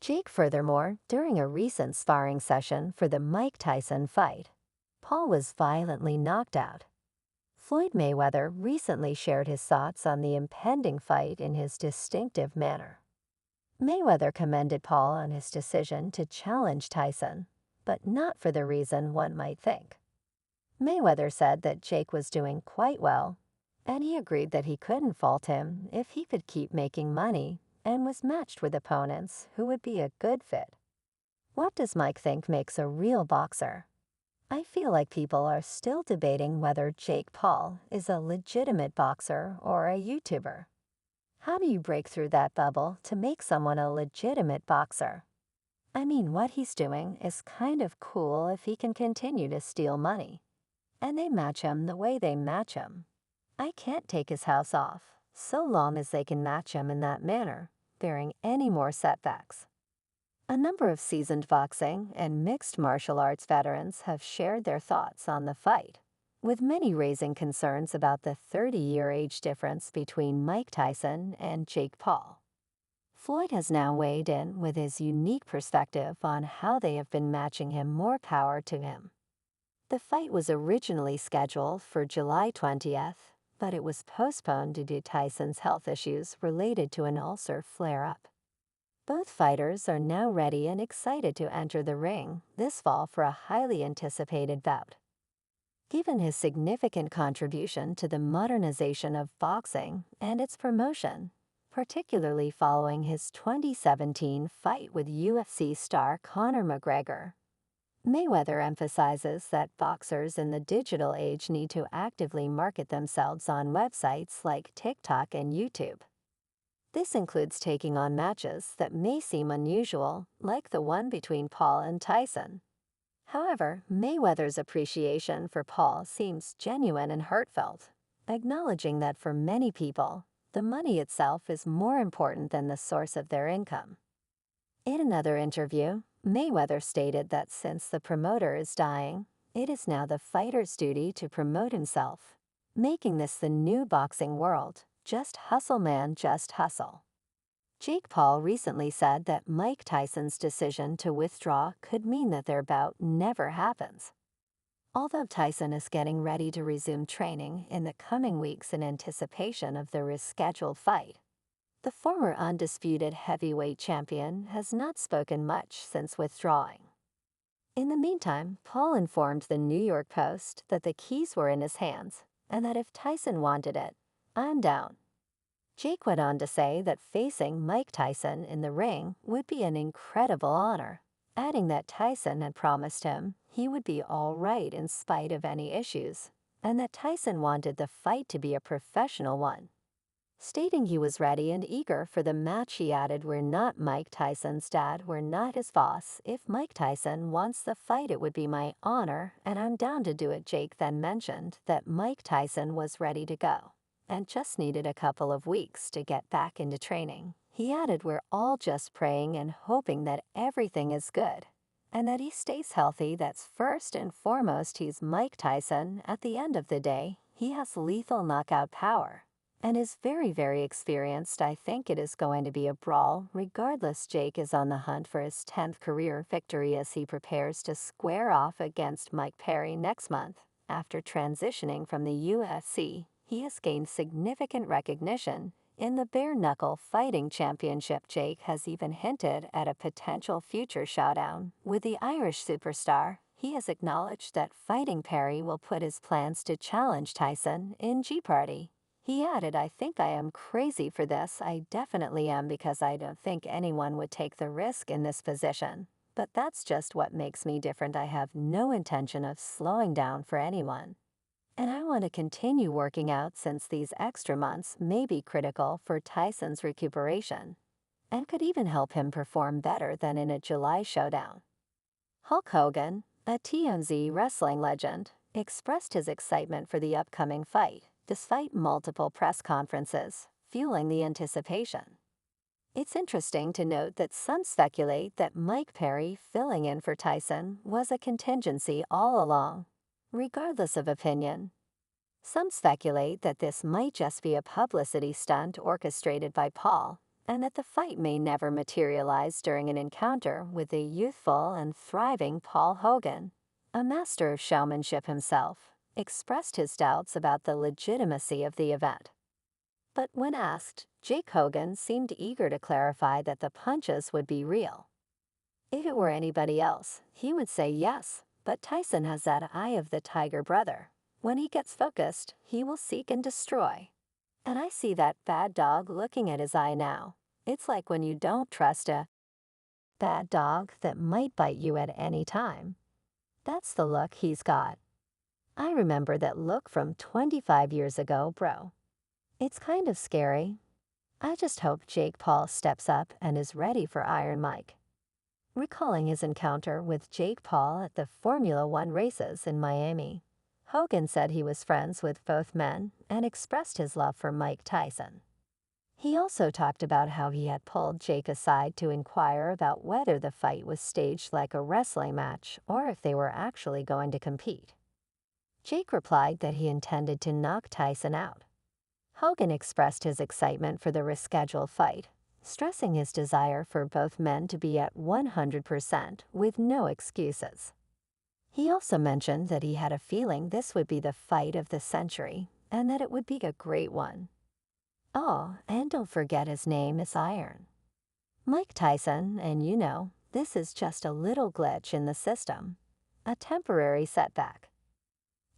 Jake, furthermore, during a recent sparring session for the Mike Tyson fight, Paul was violently knocked out. Floyd Mayweather recently shared his thoughts on the impending fight in his distinctive manner. Mayweather commended Paul on his decision to challenge Tyson, but not for the reason one might think. Mayweather said that Jake was doing quite well, and he agreed that he couldn't fault him if he could keep making money and was matched with opponents who would be a good fit. What does Mike think makes a real boxer? I feel like people are still debating whether Jake Paul is a legitimate boxer or a YouTuber. How do you break through that bubble to make someone a legitimate boxer? I mean, what he's doing is kind of cool if he can continue to steal money. And they match him the way they match him. I can't take his house off, so long as they can match him in that manner, bearing any more setbacks. A number of seasoned boxing and mixed martial arts veterans have shared their thoughts on the fight, with many raising concerns about the 30-year age difference between Mike Tyson and Jake Paul. Floyd has now weighed in with his unique perspective on how they have been matching him more power to him. The fight was originally scheduled for July 20th, but it was postponed due to Tyson's health issues related to an ulcer flare-up. Both fighters are now ready and excited to enter the ring this fall for a highly anticipated bout. Given his significant contribution to the modernization of boxing and its promotion, particularly following his 2017 fight with UFC star Conor McGregor, Mayweather emphasizes that boxers in the digital age need to actively market themselves on websites like TikTok and YouTube. This includes taking on matches that may seem unusual, like the one between Paul and Tyson. However, Mayweather's appreciation for Paul seems genuine and heartfelt, acknowledging that for many people, the money itself is more important than the source of their income. In another interview, Mayweather stated that since the promoter is dying, it is now the fighter's duty to promote himself, making this the new boxing world. Just hustle, man, just hustle. Jake Paul recently said that Mike Tyson's decision to withdraw could mean that their bout never happens. Although Tyson is getting ready to resume training in the coming weeks in anticipation of the rescheduled fight, the former undisputed heavyweight champion has not spoken much since withdrawing. In the meantime, Paul informed the New York Post that the keys were in his hands and that if Tyson wanted it, I'm down. Jake went on to say that facing Mike Tyson in the ring would be an incredible honor, adding that Tyson had promised him he would be all right in spite of any issues, and that Tyson wanted the fight to be a professional one. Stating he was ready and eager for the match, he added, "We're not Mike Tyson's dad, we're not his boss. If Mike Tyson wants the fight, it would be my honor, and I'm down to do it." Jake then mentioned that Mike Tyson was ready to go and just needed a couple of weeks to get back into training. He added, "We're all just praying and hoping that everything is good and that he stays healthy. That's first and foremost. He's Mike Tyson. At the end of the day, he has lethal knockout power and is very, very experienced. I think it is going to be a brawl. Regardless, Jake is on the hunt for his 10th career victory as he prepares to square off against Mike Perry next month. After transitioning from the UFC, he has gained significant recognition in the bare-knuckle fighting championship. Jake has even hinted at a potential future showdown with the Irish superstar. He has acknowledged that fighting Perry will put his plans to challenge Tyson in Jeopardy. He added, "I think I am crazy for this. I definitely am, because I don't think anyone would take the risk in this position. But that's just what makes me different. I have no intention of slowing down for anyone. And I want to continue working out since these extra months may be critical for Tyson's recuperation and could even help him perform better than in a July showdown." Hulk Hogan, a TMZ wrestling legend, expressed his excitement for the upcoming fight, despite multiple press conferences, fueling the anticipation. It's interesting to note that some speculate that Mike Perry filling in for Tyson was a contingency all along. Regardless of opinion, some speculate that this might just be a publicity stunt orchestrated by Paul, and that the fight may never materialize during an encounter with the youthful and thriving Paul Hogan, a master of showmanship himself, expressed his doubts about the legitimacy of the event. But when asked, Jake Hogan seemed eager to clarify that the punches would be real. If it were anybody else, he would say yes, but Tyson has that eye of the tiger brother. When he gets focused, he will seek and destroy. And I see that bad dog looking at his eye now. It's like when you don't trust a bad dog that might bite you at any time. That's the look he's got. I remember that look from 25 years ago, bro. It's kind of scary. I just hope Jake Paul steps up and is ready for Iron Mike. Recalling his encounter with Jake Paul at the Formula One races in Miami, Hogan said he was friends with both men and expressed his love for Mike Tyson. He also talked about how he had pulled Jake aside to inquire about whether the fight was staged like a wrestling match or if they were actually going to compete. Jake replied that he intended to knock Tyson out. Hogan expressed his excitement for the rescheduled fight, stressing his desire for both men to be at 100% with no excuses. He also mentioned that he had a feeling this would be the fight of the century and that it would be a great one. Oh, and don't forget his name is Iron. Mike Tyson, and you know, this is just a little glitch in the system, a temporary setback.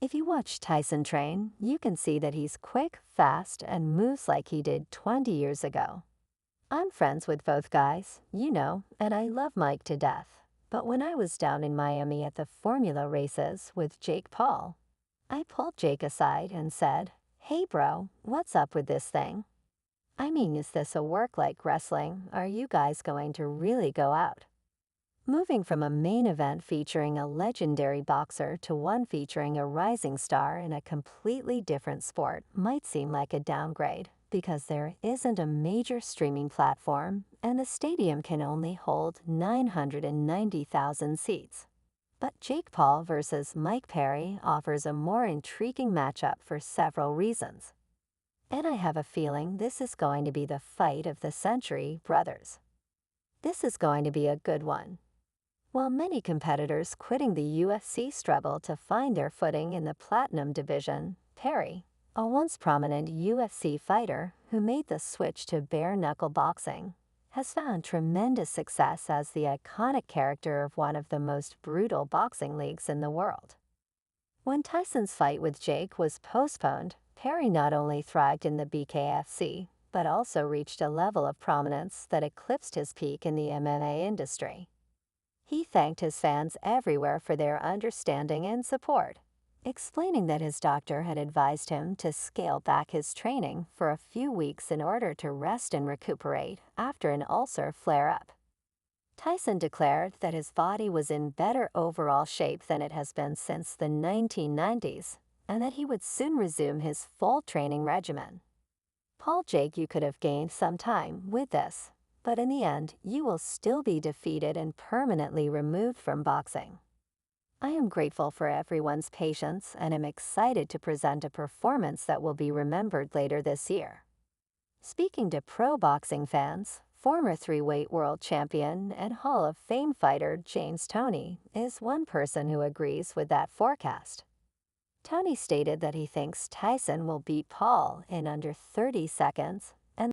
If you watch Tyson train, you can see that he's quick, fast, and moves like he did 20 years ago. I'm friends with both guys, you know, and I love Mike to death. But when I was down in Miami at the Formula races with Jake Paul, I pulled Jake aside and said, "Hey bro, what's up with this thing? I mean, is this a work like wrestling? Are you guys going to really go out?" Moving from a main event featuring a legendary boxer to one featuring a rising star in a completely different sport might seem like a downgrade because there isn't a major streaming platform and the stadium can only hold 990,000 seats. But Jake Paul versus Mike Perry offers a more intriguing matchup for several reasons. And I have a feeling this is going to be the fight of the century, brothers. This is going to be a good one. While many competitors quitting the UFC struggle to find their footing in the platinum division, Perry, a once prominent UFC fighter who made the switch to bare-knuckle boxing, has found tremendous success as the iconic character of one of the most brutal boxing leagues in the world. When Tyson's fight with Jake was postponed, Perry not only thrived in the BKFC, but also reached a level of prominence that eclipsed his peak in the MMA industry. He thanked his fans everywhere for their understanding and support, explaining that his doctor had advised him to scale back his training for a few weeks in order to rest and recuperate after an ulcer flare-up. Tyson declared that his body was in better overall shape than it has been since the 1990s, and that he would soon resume his full training regimen. Paul Jake, you could have gained some time with this, but in the end, you will still be defeated and permanently removed from boxing. I am grateful for everyone's patience and am excited to present a performance that will be remembered later this year. Speaking to pro boxing fans, former three-weight world champion and Hall of Fame fighter James Toney is one person who agrees with that forecast. Toney stated that he thinks Tyson will beat Paul in under 30 seconds